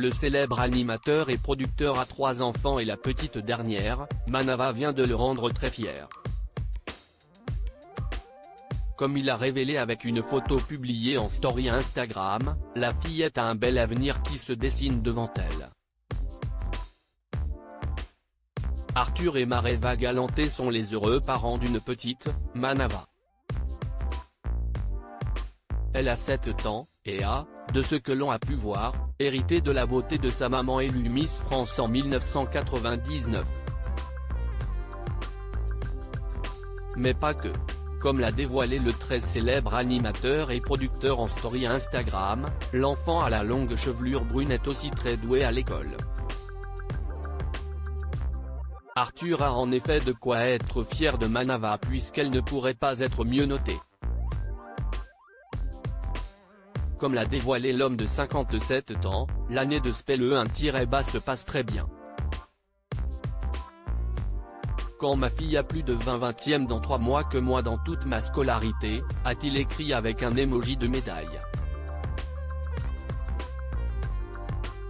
Le célèbre animateur et producteur a 3 enfants et la petite dernière, Manava, vient de le rendre très fier. Comme il a révélé avec une photo publiée en story Instagram, la fillette a un bel avenir qui se dessine devant elle. Arthur et Mareva Galanté sont les heureux parents d'une petite, Manava. Elle a 7 ans, et a, de ce que l'on a pu voir, hérité de la beauté de sa maman élue Miss France en 1999. Mais pas que. Comme l'a dévoilé le très célèbre animateur et producteur en story Instagram, l'enfant à la longue chevelure brune est aussi très doué à l'école. Arthur a en effet de quoi être fier de Manava puisqu'elle ne pourrait pas être mieux notée. Comme l'a dévoilé l'homme de 57 ans, l'année de SPLE1-bas se passe très bien. Quand ma fille a plus de 20e dans 3 mois que moi dans toute ma scolarité, a-t-il écrit avec un emoji de médaille.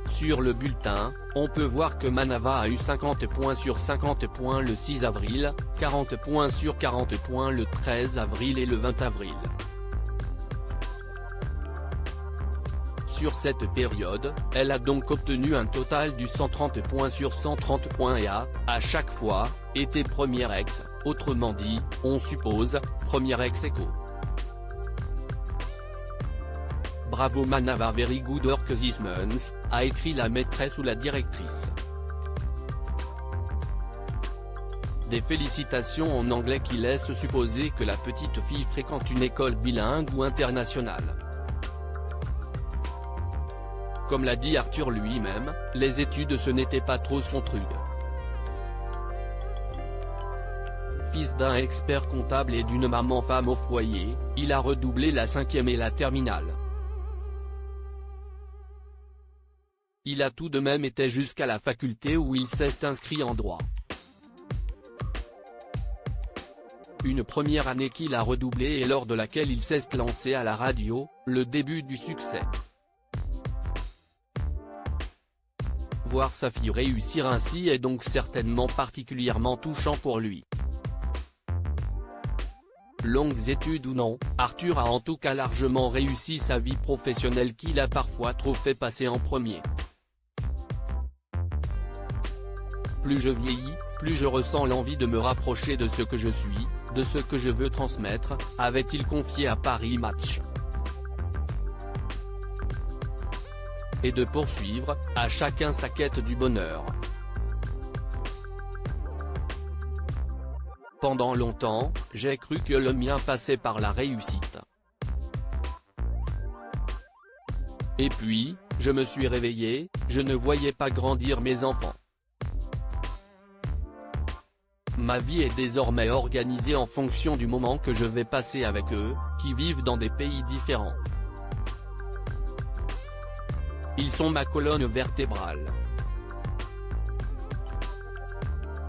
Sur le bulletin, on peut voir que Manava a eu 50 points sur 50 points le 6 avril, 40 points sur 40 points le 13 avril et le 20 avril. Sur cette période, elle a donc obtenu un total du 130 points sur 130 points et a, à chaque fois, été première ex, autrement dit, on suppose, première ex aequo. Bravo Manava, very good work this month, a écrit la maîtresse ou la directrice. Des félicitations en anglais qui laissent supposer que la petite fille fréquente une école bilingue ou internationale. Comme l'a dit Arthur lui-même, les études ce n'était pas trop son truc. Fils d'un expert comptable et d'une maman femme au foyer, il a redoublé la 5e et la terminale. Il a tout de même été jusqu'à la faculté où il s'est inscrit en droit. Une première année qu'il a redoublée et lors de laquelle il s'est lancé à la radio, le début du succès. Voir sa fille réussir ainsi est donc certainement particulièrement touchant pour lui. Longues études ou non, Arthur a en tout cas largement réussi sa vie professionnelle qu'il a parfois trop fait passer en premier. Plus je vieillis, plus je ressens l'envie de me rapprocher de ce que je suis, de ce que je veux transmettre, avait-il confié à Paris Match. Et de poursuivre, à chacun sa quête du bonheur. Pendant longtemps, j'ai cru que le mien passait par la réussite. Et puis, je me suis réveillé, je ne voyais pas grandir mes enfants. Ma vie est désormais organisée en fonction du moment que je vais passer avec eux, qui vivent dans des pays différents. Ils sont ma colonne vertébrale.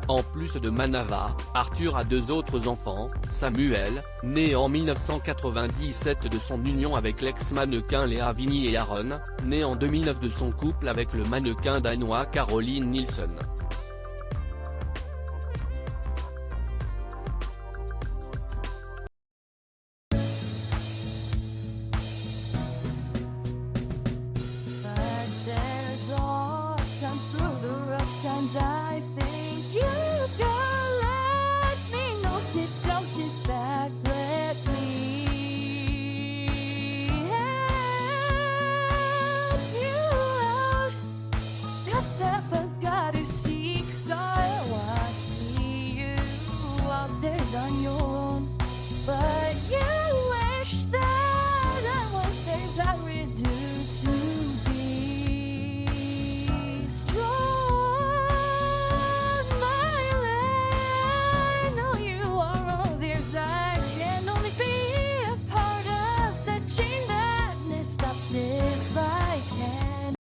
En plus de Manava, Arthur a 2 autres enfants, Samuel, né en 1997 de son union avec l'ex-mannequin Léa Vigny et Aaron, né en 2009 de son couple avec le mannequin danois Caroline Nilsson.